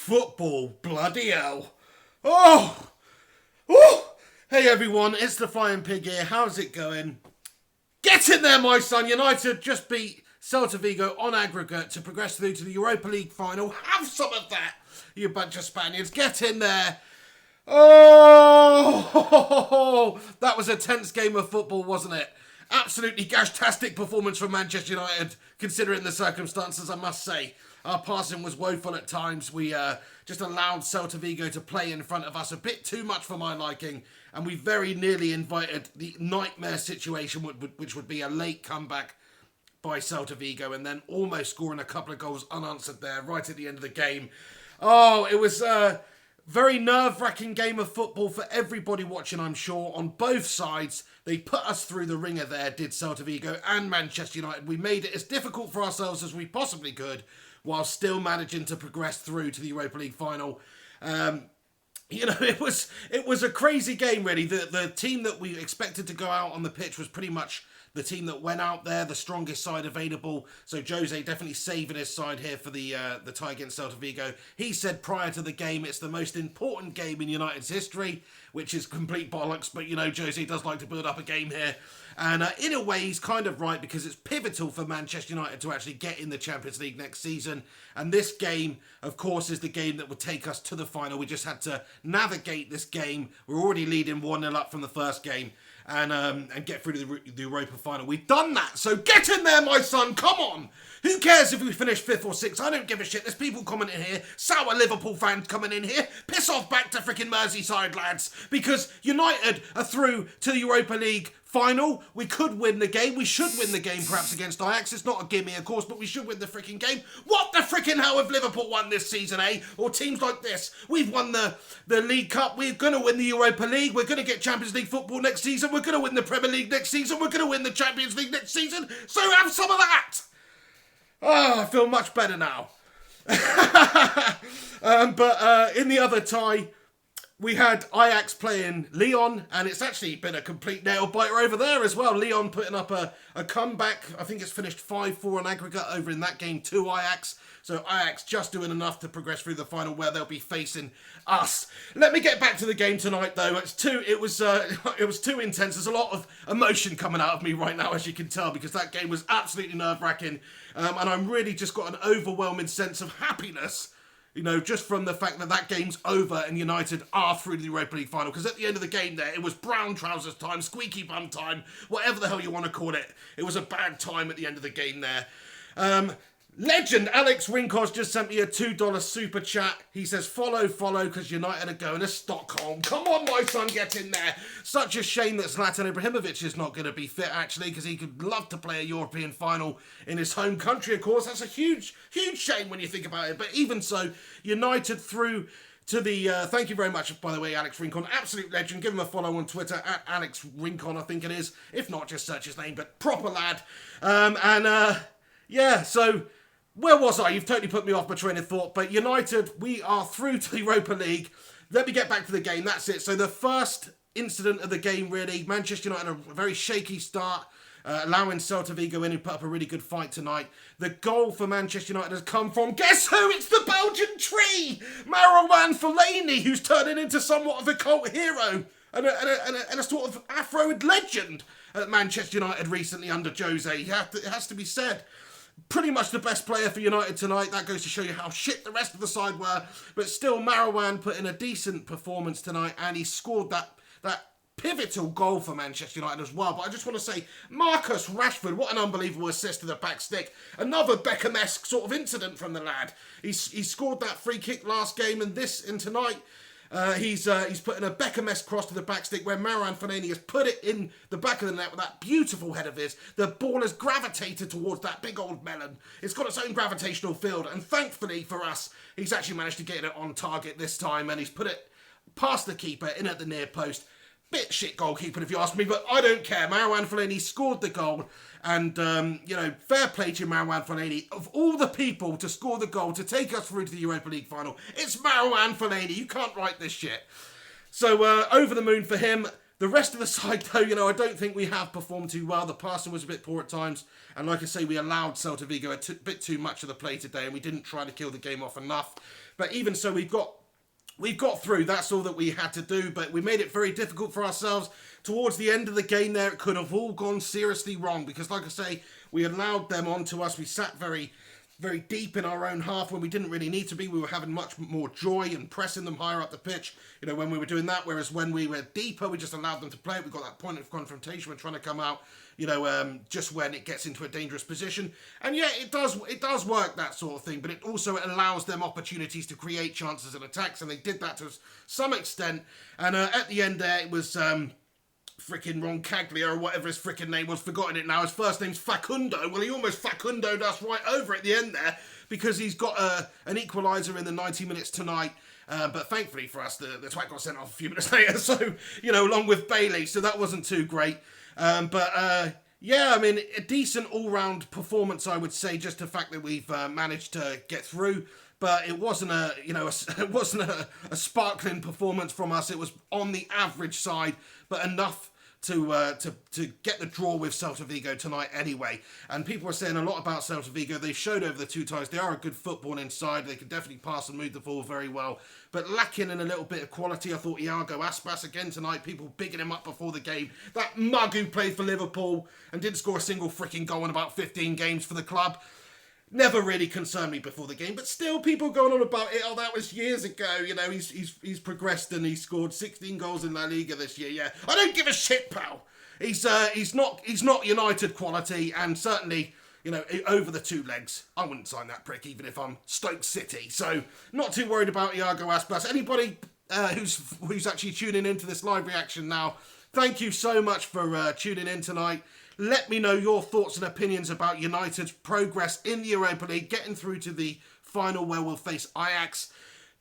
Football, bloody hell. Oh! Oh! Hey everyone, it's the Flying Pig here. How's it going? Get in there, my son. United just beat Celta Vigo on aggregate to progress through to the Europa League final. Have some of that, you bunch of Spaniards. Get in there. Oh! That was a tense game of football, wasn't it? Absolutely gashtastic performance from Manchester United, considering the circumstances, I must say. Our passing was woeful at times. We just allowed Celta Vigo to play in front of us a bit too much for my liking. And we very nearly invited the nightmare situation, which would be a late comeback by Celta Vigo and then almost scoring a couple of goals unanswered there right at the end of the game. Oh, it was a very nerve-wracking game of football for everybody watching, I'm sure, on both sides. They put us through the ringer there, did Celta Vigo and Manchester United. We made it as difficult for ourselves as we possibly could, while still managing to progress through to the Europa League final. It was a crazy game, really. The team that we expected to go out on the pitch was pretty much the team that went out there, the strongest side available. So Jose definitely saving his side here for the tie against Celta Vigo. He said prior to the game, it's the most important game in United's history, which is complete bollocks. But, Jose does like to build up a game here. And in a way, he's kind of right, because it's pivotal for Manchester United to actually get in the Champions League next season. And this game, of course, is the game that would take us to the final. We just had to navigate this game. We're already leading 1-0 up from the first game. And get through to the Europa final. We've done that, so get in there, my son, come on! Who cares if we finish 5th or 6th? I don't give a shit. There's people commenting here, sour Liverpool fans coming in here. Piss off back to freaking Merseyside, lads, because United are through to the Europa League final. We could win the game. We should win the game, perhaps, against Ajax. It's not a gimme, of course, but we should win the freaking game. What the freaking hell have Liverpool won this season, eh? Or teams like this? We've won the League Cup. We're going to win the Europa League. We're going to get Champions League football next season. We're going to win the Premier League next season. We're going to win the Champions League next season. So have some of that. Oh, I feel much better now. But in the other tie, we had Ajax playing Lyon, and it's actually been a complete nail-biter over there as well. Lyon putting up a comeback. I think it's finished 5-4 on aggregate over in that game to Ajax. So Ajax just doing enough to progress through the final, where they'll be facing us. Let me get back to the game tonight, though. It was too intense. There's a lot of emotion coming out of me right now, as you can tell, because that game was absolutely nerve-wracking. And I'm really just got an overwhelming sense of happiness, just from the fact that game's over and United are through to the Europa League final. Because at the end of the game there, it was brown trousers time, squeaky bum time, whatever the hell you want to call it. It was a bad time at the end of the game there. Legend Alex Rinkos just sent me a $2 super chat. He says, follow, because United are going to Stockholm. Come on, my son, get in there. Such a shame that Zlatan Ibrahimovic is not going to be fit, actually, because he could love to play a European final in his home country, of course. That's a huge, huge shame when you think about it. But even so, United through to the, thank you very much, by the way, Alex Rincon, absolute legend. Give him a follow on Twitter, at Alex Rincon, I think it is. If not, just search his name, but proper lad. So where was I? You've totally put me off my train of thought. But United, we are through to the Europa League. Let me get back to the game. That's it. So the first incident of the game, really, Manchester United, a very shaky start, allowing Celta Vigo in, who put up a really good fight tonight. The goal for Manchester United has come from, guess who? It's the Belgian tree! Marouane Fellaini, who's turning into somewhat of a cult hero and a sort of Afro legend at Manchester United recently under Jose. It has to be said. Pretty much the best player for United tonight. That goes to show you how shit the rest of the side were. But still, Marouane put in a decent performance tonight, and he scored that pivotal goal for Manchester United as well. But I just want to say, Marcus Rashford, what an unbelievable assist to the back stick. Another Beckham-esque sort of incident from the lad. He scored that free kick last game, and tonight, he's put in a Beckham-esque cross to the back stick, where Marouane Fellaini has put it in the back of the net with that beautiful head of his. The ball has gravitated towards that big old melon. It's got its own gravitational field, and thankfully for us, he's actually managed to get it on target this time, and he's put it past the keeper, in at the near post. Bit shit goalkeeping, if you ask me, but I don't care. Marouane Fellaini scored the goal, and, fair play to Marouane Fellaini. Of all the people to score the goal to take us through to the Europa League final, it's Marouane Fellaini. You can't write this shit. So, over the moon for him. The rest of the side, though, I don't think we have performed too well. The passing was a bit poor at times. And like I say, we allowed Celta Vigo a bit too much of the play today, and we didn't try to kill the game off enough. But even so, we've got through. That's all that we had to do. But we made it very difficult for ourselves. Towards the end of the game there, it could have all gone seriously wrong. Because like I say, we allowed them onto us. We sat very deep in our own half when we didn't really need to be. We were having much more joy and pressing them higher up the pitch, when we were doing that. Whereas when we were deeper, we just allowed them to play it. We got that point of confrontation. We're trying to come out, just when it gets into a dangerous position. And yeah, it does work, that sort of thing. But it also allows them opportunities to create chances and attacks. And they did that to some extent. And at the end there, it was freaking Roncaglia or whatever his freaking name was, forgotten it now. His first name's Facundo. Well, he almost Facundo'd us right over at the end there because he's got an equaliser in the 90 minutes tonight. But thankfully for us, the twat got sent off a few minutes later. So, along with Bailey. So that wasn't too great. Yeah, I mean, a decent all-round performance, I would say, just the fact that we've managed to get through. But it wasn't a sparkling performance from us. It was on the average side, but enough to get the draw with Celta Vigo tonight anyway. And people are saying a lot about Celta Vigo. They've showed over the two ties they are a good footballing side. They can definitely pass and move the ball very well. But lacking in a little bit of quality. I thought Iago Aspas again tonight, people bigging him up before the game. That mug who played for Liverpool and didn't score a single freaking goal in about 15 games for the club. Never really concerned me before the game, but still people going on about it. Oh, that was years ago. He's progressed and he scored 16 goals in La Liga this year. Yeah, I don't give a shit, pal. He's not United quality, and certainly, over the two legs, I wouldn't sign that prick even if I'm Stoke City. So not too worried about Iago Aspas. Anybody who's actually tuning into this live reaction now, thank you so much for tuning in tonight. Let me know your thoughts and opinions about United's progress in the Europa League, getting through to the final where we'll face Ajax.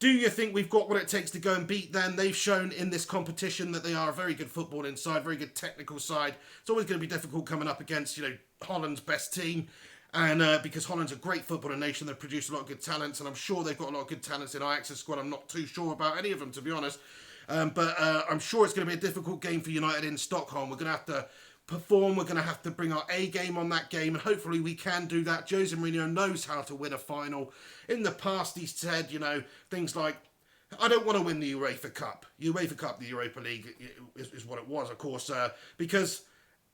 Do you think we've got what it takes to go and beat them? They've shown in this competition that they are a very good footballing side, very good technical side. It's always going to be difficult coming up against, Holland's best team. And because Holland's a great footballing nation, they've produced a lot of good talents, and I'm sure they've got a lot of good talents in Ajax's squad. I'm not too sure about any of them, to be honest. But I'm sure it's going to be a difficult game for United in Stockholm. We're going to have to perform. We're going to have to bring our A game on that game, and hopefully we can do that. Jose Mourinho knows how to win a final. In the past, he's said, things like, I don't want to win the UEFA Cup. UEFA Cup, the Europa League is what it was, of course, because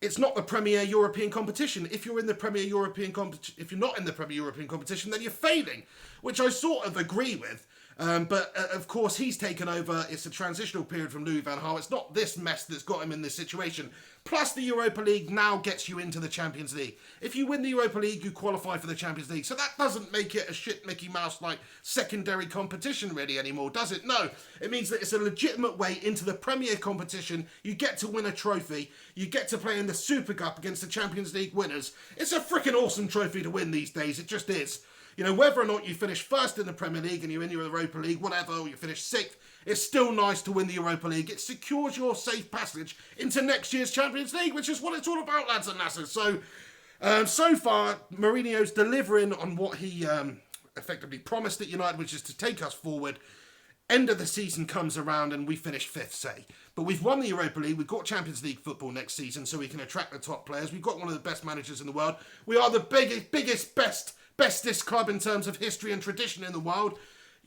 it's not the premier European competition. If you're in the premier European if you're not in the premier European competition, then you're failing, which I sort of agree with. But of course, he's taken over. It's a transitional period from Louis van Gaal. It's not this mess that's got him in this situation. Plus, the Europa League now gets you into the Champions League. If you win the Europa League, you qualify for the Champions League. So that doesn't make it a shit Mickey Mouse like secondary competition really anymore, does it? No. It means that it's a legitimate way into the Premier competition. You get to win a trophy. You get to play in the Super Cup against the Champions League winners. It's a freaking awesome trophy to win these days. It just is. Whether or not you finish first in the Premier League and you're in your Europa League, whatever, or you finish sixth, it's still nice to win the Europa League. It secures your safe passage into next year's Champions League, which is what it's all about, lads and lasses. So, so far, Mourinho's delivering on what he effectively promised at United, which is to take us forward. End of the season comes around and we finish fifth, say. But we've won the Europa League. We've got Champions League football next season, so we can attract the top players. We've got one of the best managers in the world. We are the biggest, bestest club in terms of history and tradition in the world.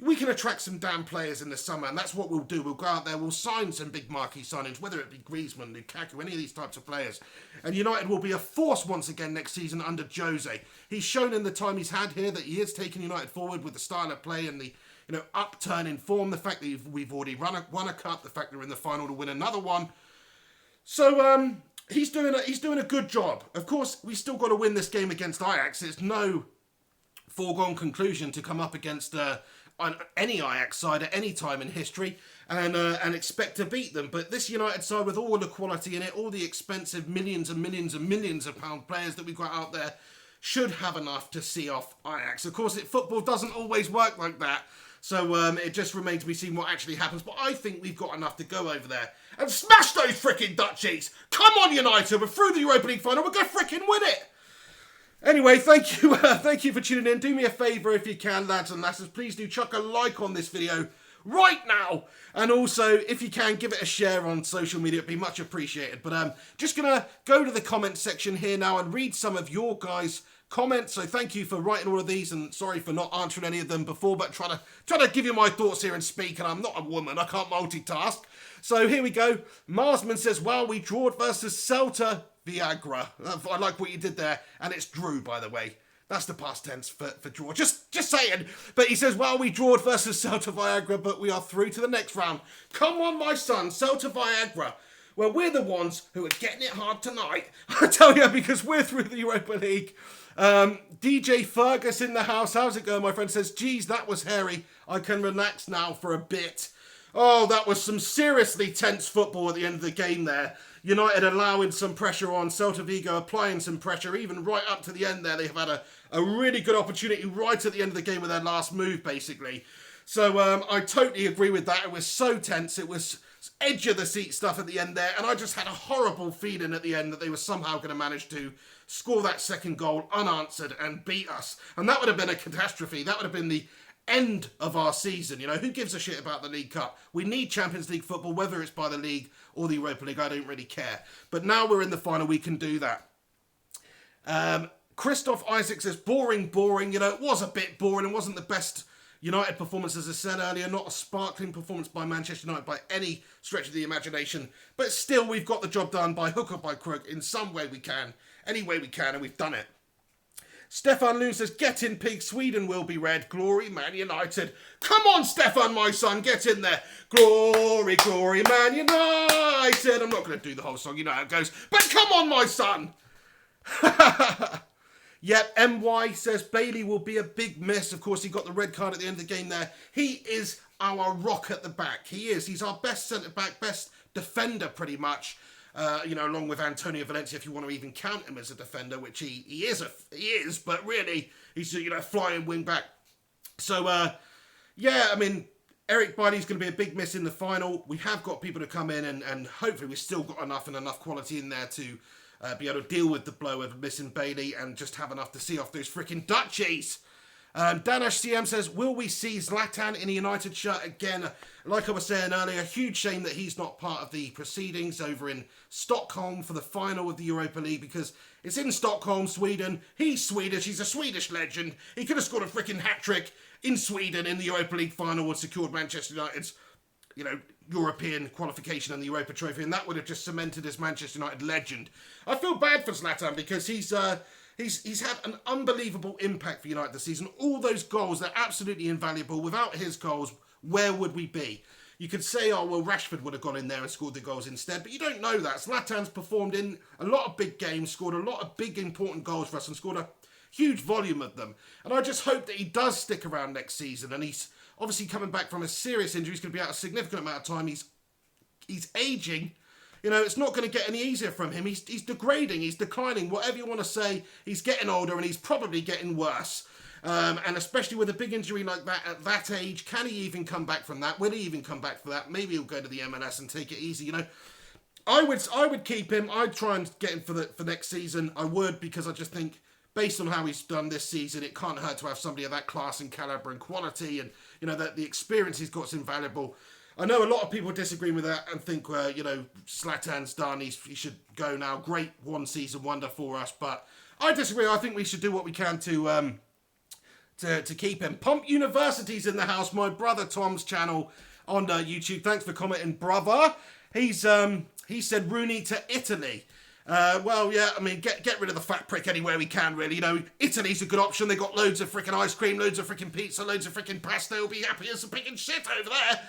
We can attract some damn players in the summer, and that's what we'll do. We'll go out there, we'll sign some big marquee signings, whether it be Griezmann, Lukaku, any of these types of players. And United will be a force once again next season under Jose. He's shown in the time he's had here that he is taking United forward with the style of play and the upturn in form, the fact that we've already won a cup, the fact that we're in the final to win another one. So he's doing a good job. Of course, we still got to win this game against Ajax. It's no foregone conclusion to come up against any Ajax side at any time in history and expect to beat them. But this United side, with all the quality in it, all the expensive millions and millions and millions of pound players that we've got out there, should have enough to see off Ajax. Of course, football doesn't always work like that. So it just remains to be seen what actually happens. But I think we've got enough to go over there and smash those frickin' Dutchies. Come on, United. We're through the Europa League final. We're going to frickin' win it. Anyway, thank you for tuning in. Do me a favour if you can, lads and lasses. Please do chuck a like on this video. right now. And also, if you can, give it a share on social media. It'd be much appreciated. But just going to go to the comment section here now and read some of your guys' comments. So thank you for writing all of these, and sorry for not answering any of them before, but trying to give you my thoughts here and speak. And I'm not a woman, I can't multitask. So here we go. Marsman says, well, we drawed versus Celta Viagra. I like what you did there. And it's drew, by the way. That's the past tense for draw. Just saying. But he says, well, we drawed versus Celta Viagra, but we are through to the next round. Come on, my son, Celta Viagra. Well, we're the ones who are getting it hard tonight. I tell you, because we're through the Europa League. DJ Fergus in the house. How's it going, my friend? Says, geez, that was hairy. I can relax now for a bit. Oh, that was some seriously tense football at the end of the game there. United allowing some pressure on, Celta Vigo applying some pressure, even right up to the end there. They have had a really good opportunity right at the end of the game with their last move, basically. So I totally agree with that. It was so tense. It was edge of the seat stuff at the end there. And I just had a horrible feeling at the end that they were somehow going to manage to score that second goal unanswered and beat us. And that would have been a catastrophe. That would have been the end of our season. Who gives a shit about the League Cup? We need Champions League football, whether it's by the League or the Europa League. I don't really care. But now we're in the final, we can do that. Christoph Isaac says, boring. It was a bit boring. It wasn't the best United performance, as I said earlier. Not a sparkling performance by Manchester United by any stretch of the imagination. But still, we've got the job done by hook or by crook in some way we can. Any way we can, and we've done it. Stefan Loon says, get in, pig. Sweden will be red. Glory, Man United. Come on, Stefan, my son. Get in there. Glory, glory, Man United. I'm not going to do the whole song. You know how it goes. But come on, my son. Yep, MY says, Bailey will be a big miss. Of course, he got the red card at the end of the game there. He is our rock at the back. He is. He's our best centre-back, best defender, pretty much. Along with Antonio Valencia, if you want to even count him as a defender, which he is, but really, he's a flying wing back. So, Eric Bailey's going to be a big miss in the final. We have got people to come in, and hopefully we've still got enough quality in there to be able to deal with the blow of missing Bailey and just have enough to see off those freaking Dutchies. Danash CM says, will we see Zlatan in a United shirt again? Like I was saying earlier, a huge shame that he's not part of the proceedings over in Stockholm for the final of the Europa League, because it's in Stockholm, Sweden. He's Swedish. He's a Swedish legend. He could have scored a freaking hat-trick in Sweden in the Europa League final and secured Manchester United's, European qualification and the Europa Trophy, and that would have just cemented his Manchester United legend. I feel bad for Zlatan because he's had an unbelievable impact for United this season. All those goals, they're absolutely invaluable. Without his goals, where would we be? You could say, oh, well, Rashford would have gone in there and scored the goals instead, but you don't know that. Zlatan's performed in a lot of big games, scored a lot of big, important goals for us, and scored a huge volume of them. And I just hope that he does stick around next season, and he's obviously coming back from a serious injury. He's going to be out a significant amount of time. He's aging. It's not going to get any easier from him. He's degrading, he's declining, whatever you want to say. He's getting older, and he's probably getting worse. And especially with a big injury like that at that age, can he even come back from that? Will he even come back for that? Maybe he'll go to the MLS and take it easy. I would keep him. I'd try and get him for next season. I would, because I just think, based on how he's done this season, it can't hurt to have somebody of that class and caliber and quality, and that the experience he's got is invaluable. I know a lot of people disagree with that and think, Zlatan's done. He should go now. Great one-season wonder for us, but I disagree. I think we should do what we can to keep him. Pump University's in the house. My brother Tom's channel on YouTube. Thanks for commenting, brother. He said Rooney to Italy. Get rid of the fat prick anywhere we can, really. Italy's a good option. They got loads of freaking ice cream, loads of freaking pizza, loads of freaking pasta. They'll be happy as a freaking shit over there.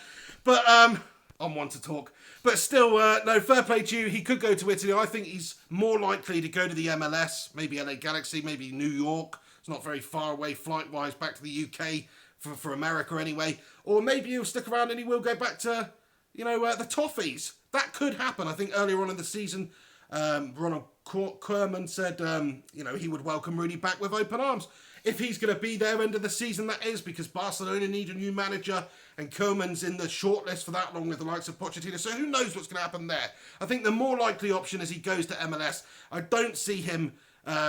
But, I'm one to talk. But still, no, fair play to you. He could go to Italy. I think he's more likely to go to the MLS, maybe LA Galaxy, maybe New York. It's not very far away flight-wise back to the UK for America anyway. Or maybe he'll stick around and he will go back to, the Toffees. That could happen. I think earlier on in the season, Ronald Koeman said, he would welcome Rooney back with open arms. If he's going to be there end of the season, that is, because Barcelona need a new manager, and Koeman's in the shortlist for that, along with the likes of Pochettino. So who knows what's going to happen there? I think the more likely option is he goes to MLS. I don't see him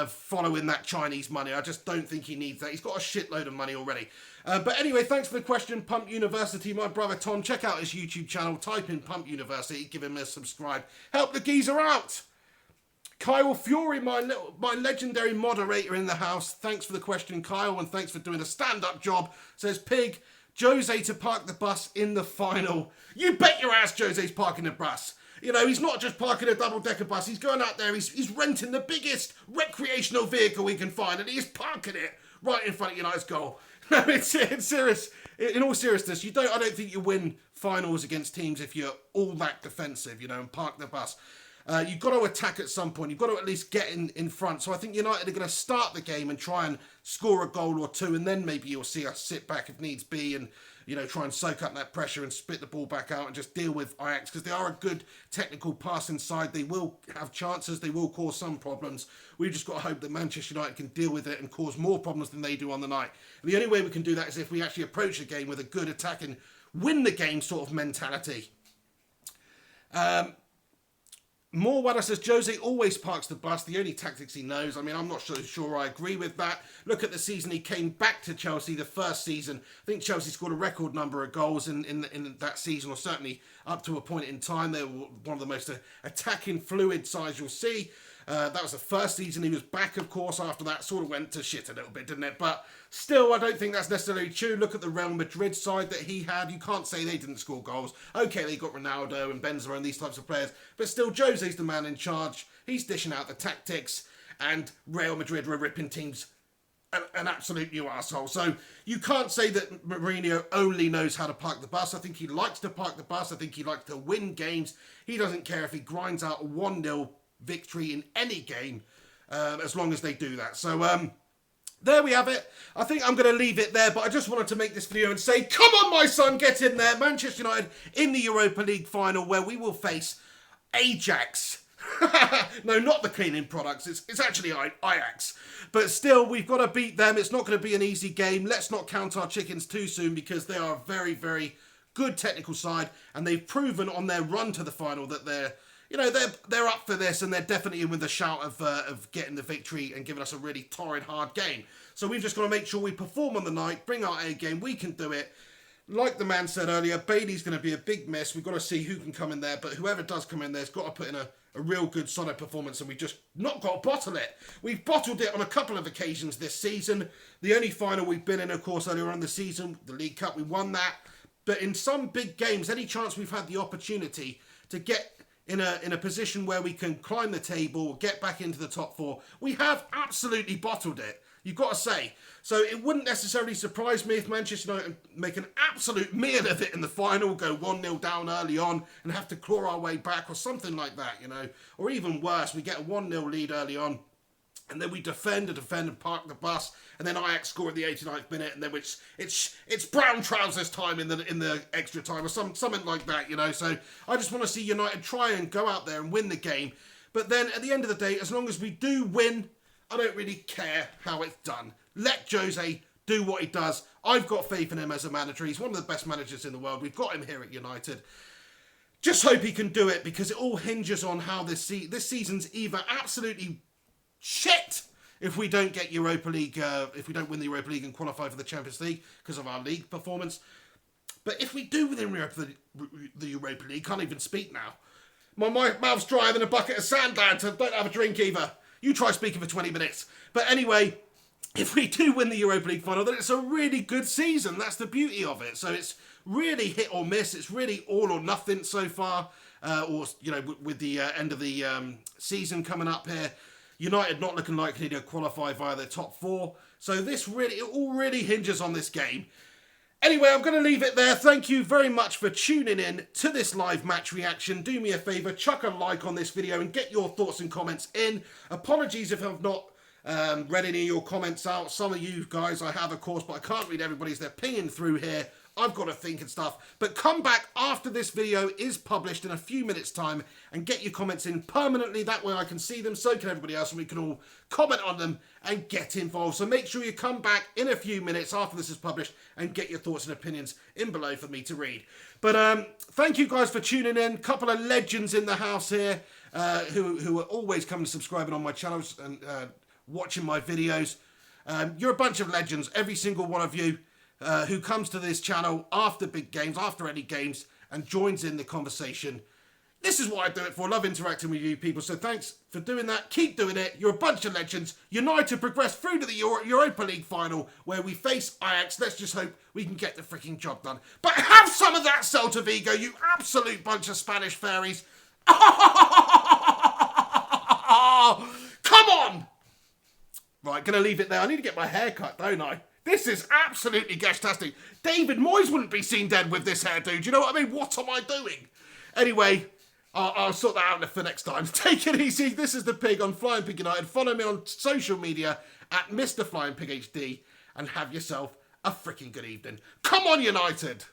following that Chinese money. I just don't think he needs that. He's got a shitload of money already. But anyway, thanks for the question, Pump University. My brother Tom, check out his YouTube channel. Type in Pump University. Give him a subscribe. Help the geezer out. Kyle Fury, my legendary moderator in the house. Thanks for the question, Kyle, and thanks for doing a stand-up job. Says, Pig, Jose to park the bus in the final. You bet your ass Jose's parking the bus. You know, he's not just parking a double-decker bus. He's going out there. He's renting the biggest recreational vehicle he can find, and he's parking it right in front of United's goal. No, it's serious. In all seriousness, I don't think you win finals against teams if you're all that defensive, you know, and park the bus. You've got to attack at some point. You've got to at least get in front. So I think United are going to start the game and try and score a goal or two, and then maybe you'll see us sit back if needs be and, you know, try and soak up that pressure and spit the ball back out and just deal with Ajax, because they are a good technical passing side. They will have chances. They will cause some problems. We've just got to hope that Manchester United can deal with it and cause more problems than they do on the night. And the only way we can do that is if we actually approach the game with a good attacking, win the game sort of mentality. Moorwater says, Jose always parks the bus, the only tactics he knows. I mean, I'm not so sure I agree with that. Look at the season he came back to Chelsea, the first season. I think Chelsea scored a record number of goals in that season, or certainly up to a point in time. They were one of the most attacking, fluid sides you'll see. That was the first season he was back, of course. After that, sort of went to shit a little bit, didn't it? But still, I don't think that's necessarily true. Look at the Real Madrid side that he had. You can't say they didn't score goals. Okay, they got Ronaldo and Benzema and these types of players. But still, Jose's the man in charge. He's dishing out the tactics. And Real Madrid were ripping teams an absolute new arsehole. So you can't say that Mourinho only knows how to park the bus. I think he likes to park the bus. I think he likes to win games. He doesn't care if he grinds out a 1-0 victory in any game, as long as they do that. So there we have it. I think I'm going to leave it there, but I just wanted to make this video and say, come on my son, get in there. Manchester United in the Europa League final, where we will face Ajax. No, not the cleaning products. It's actually Ajax. But still, we've got to beat them. It's not going to be an easy game. Let's not count our chickens too soon, because they are a very, very good technical side, and they've proven on their run to the final that they're up for this, and they're definitely in with a shout of getting the victory and giving us a really torrid, hard game. So we've just got to make sure we perform on the night, bring our A game. We can do it. Like the man said earlier, Bailey's going to be a big miss. We've got to see who can come in there, but whoever does come in there has got to put in a real good, solid performance, and we've just not got to bottle it. We've bottled it on a couple of occasions this season. The only final we've been in, of course, earlier on in the season, the League Cup, we won that. But in some big games, any chance we've had the opportunity to get in a position where we can climb the table, get back into the top four, we have absolutely bottled it. You've got to say. So it wouldn't necessarily surprise me if Manchester United make an absolute meal of it in the final, go 1-0 down early on and have to claw our way back or something like that, you know. Or even worse, we get a 1-0 lead early on, and then we defend and park the bus, and then Ajax score at the 89th minute, and then it's brown trousers time in the extra time or something like that, you know. So I just want to see United try and go out there and win the game. But then at the end of the day, as long as we do win, I don't really care how it's done. Let Jose do what he does. I've got faith in him as a manager. He's one of the best managers in the world. We've got him here at United. Just hope he can do it, because it all hinges on how this season's either absolutely shit if we don't get Europa League, if we don't win the Europa League and qualify for the Champions League because of our league performance. But if we do win the Europa League, can't even speak now. My mouth's drier than a bucket of sand, lad, so don't have a drink either. You try speaking for 20 minutes. But anyway, if we do win the Europa League final, then it's a really good season. That's the beauty of it. So it's really hit or miss. It's really all or nothing so far. Or, you know, with the end of the season coming up here, United not looking likely to qualify via the top four. So it all really hinges on this game. Anyway, I'm going to leave it there. Thank you very much for tuning in to this live match reaction. Do me a favour, chuck a like on this video and get your thoughts and comments in. Apologies if I've not read any of your comments out. Some of you guys I have, of course, but I can't read everybody's. They're pinging through here. I've got to think and stuff. But come back after this video is published in a few minutes' time and get your comments in permanently. That way I can see them, so can everybody else, and we can all comment on them and get involved. So make sure you come back in a few minutes after this is published and get your thoughts and opinions in below for me to read. But thank you guys for tuning in. Couple of legends in the house here who are always coming and subscribing on my channels and watching my videos. You're a bunch of legends, every single one of you, who comes to this channel after big games, after any games, and joins in the conversation. This is what I do it for. I love interacting with you people, so thanks for doing that. Keep doing it. You're a bunch of legends. United progress through to the Europa League final, where we face Ajax. Let's just hope we can get the freaking job done. But have some of that, Celta Vigo, you absolute bunch of Spanish fairies. Come on! Right, gonna leave it there. I need to get my hair cut, don't I? This is absolutely gashtastic. David Moyes wouldn't be seen dead with this hairdo. Do you know what I mean? What am I doing? Anyway, I'll sort that out for next time. Take it easy. This is The Pig on Flying Pig United. Follow me on social media at Mr. Flying Pig HD, and have yourself a freaking good evening. Come on, United!